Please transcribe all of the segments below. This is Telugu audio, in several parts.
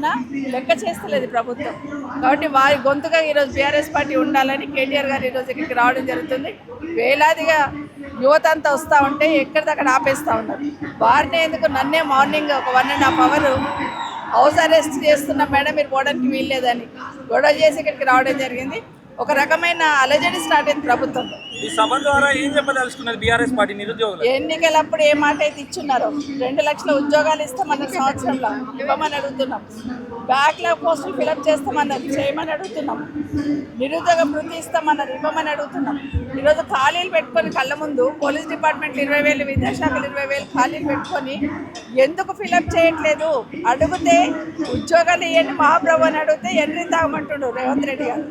లెక్క చేస్తలేదు ప్రభుత్వం. కాబట్టి వారి గొంతుగా ఈరోజు బీఆర్ఎస్ పార్టీ ఉండాలని కేటీఆర్ గారు ఈరోజు ఇక్కడికి రావడం జరుగుతుంది. వేలాదిగా యువత అంతా వస్తూ ఉంటే ఎక్కడిదక్కడ ఆపేస్తూ ఉన్నారు. వారిని ఎందుకు నన్నే మార్నింగ్ ఒక 1.5 అవర్ హౌస్ అరెస్ట్ చేస్తున్న మేడం మీరు పోవడానికి వీల్లేదని గొడవ చేసి ఇక్కడికి రావడం జరిగింది. ఒక రకమైన అలజడి స్టార్ట్ అయింది ప్రభుత్వంలో. ఈ సభ ద్వారా ఏం చెప్పదలుచుకున్నది బీఆర్ఎస్ పార్టీ నిరుద్యోగులు? ఎన్నికలప్పుడు ఏ మాట అయితే ఇచ్చున్నారో 2 లక్షల ఉద్యోగాలు ఇస్తామన్న సంవత్సరంలో ఇవ్వమని అడుగుతున్నాం. బ్యాక్లాగ్ పోస్టులు ఫిలప్ చేస్తామన్నది చేయమని అడుగుతున్నాం. నిరుద్యోగ వృత్తి ఇస్తామన్నది ఇవ్వమని అడుగుతున్నాం. ఈరోజు ఖాళీలు పెట్టుకొని కళ్ళ ముందు పోలీస్ డిపార్ట్మెంట్ 20,000, విద్యాశాఖలు 20,000 ఖాళీలు పెట్టుకొని ఎందుకు ఫిలప్ చేయట్లేదు? అడిగితే ఉద్యోగాలు ఇవ్వండి మహాప్రభు అని అడిగితే ఎన్ని తాగమంటుండ్రు రేవంత్ రెడ్డి గారు.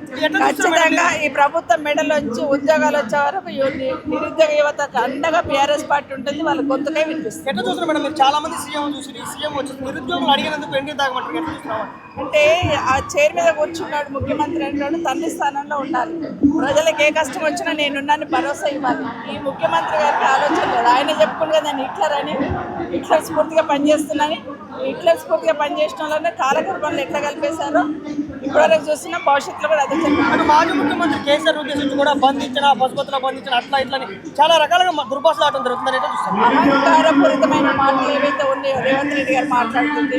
ఖచ్చితంగా ఈ ప్రభుత్వం మెడలోంచి ఉద్యోగాలు వచ్చే వరకు నిరుద్యోగ యువతకు అండగా బీఆర్ఎస్ పార్టీ ఉంటుంది. వాళ్ళ గొంతుకే వినిపిస్తుంది. చాలా మంది సీఎం వచ్చి నిరుద్యోగులు అడిగినందుకు ఎన్ని తాగమంటారు అంటే ఆ చైర్ మీద కూర్చున్నాడు ముఖ్యమంత్రి అంటాడు తండ్రి స్థానంలో ఉండాలి. ప్రజలకు ఏ కష్టం వచ్చినా నేనున్నాను భరోసా ఇవ్వాలి. ఈ ముఖ్యమంత్రి గారికి ఆలోచన లేదు. ఆయన చెప్పుకుని కదా నేను హిట్లర్ స్ఫూర్తిగా పనిచేస్తున్నాను. హిట్లర్ స్ఫూర్తిగా పనిచేసిన వాళ్ళనే కాలగర్భంలో ఎట్లా కలిపేశారో ఇప్పటివరకు చూస్తున్నా. భవిష్యత్తులో కూడా అదే చెప్పారు. మాజీ ముఖ్యమంత్రి కేసీఆర్ ఉద్దేశించి కూడా బంధించిన పశుపతుల బంధించిన అట్లా ఇట్లని చాలా రకాలుగా దుర్భాషలాటం జరుగుతుందని చూస్తాం. అహంకారపూరితమైన మాటలు ఏవైతే ఉన్నాయో రేవంత్ రెడ్డి గారు మాట్లాడుతుంది.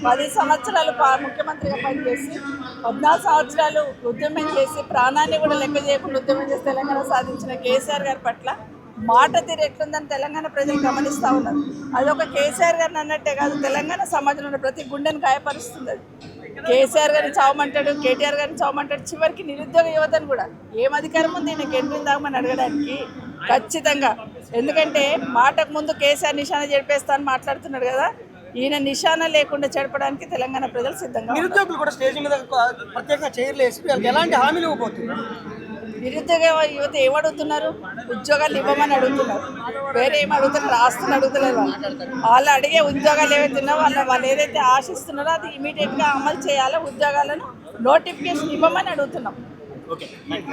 10 సంవత్సరాలు ముఖ్యమంత్రిగా పనిచేసి 14 సంవత్సరాలు ఉద్యమం చేసి ప్రాణాన్ని కూడా లెక్క చేయకుండా ఉద్యమం చేసి తెలంగాణ సాధించిన కేసీఆర్ గారి పట్ల మాట తీరు ఎట్లుందని తెలంగాణ ప్రజలు గమనిస్తూ ఉన్నారు. అదొక కేసీఆర్ గారిని అన్నట్టే కాదు, తెలంగాణ సమాజంలో ఉన్న ప్రతి గుండెను గాయపరుస్తుంది. అది కేసీఆర్ గారిని చావమంటాడు, కేటీఆర్ గారిని చావమంటాడు, చివరికి నిరుద్యోగ యువతను కూడా ఏం అధికారం ఉంది ఈయనకి ఎంట్రీని దామని అడగడానికి? ఖచ్చితంగా. ఎందుకంటే మాటకు ముందు కేసీఆర్ నిశాన చెడిపేస్తా అని మాట్లాడుతున్నాడు కదా, ఈయన నిశాన లేకుండా చెడపడానికి తెలంగాణ ప్రజలు సిద్ధంగా. నిరుద్యోగులు కూడా స్టేజ్ మీద ప్రత్యేకంగా చైర్లేసి ఎలాంటి హామీలు ఇవ్వబోతుంది? నిరుద్యోగ యువత ఏమడుగుతున్నారు? ఉద్యోగాలు ఇవ్వమని అడుగుతున్నారు. వేరే ఏం అడుగుతున్నారు? ఆస్తులు అడుగుతలేరు. వాళ్ళు అడిగే ఉద్యోగాలు ఏవైతే ఉన్నాయో వాళ్ళు ఏదైతే ఆశిస్తున్నారో అది ఇమీడియట్గా అమలు చేయాలో ఉద్యోగాలను నోటిఫికేషన్ ఇవ్వమని అడుగుతున్నాం.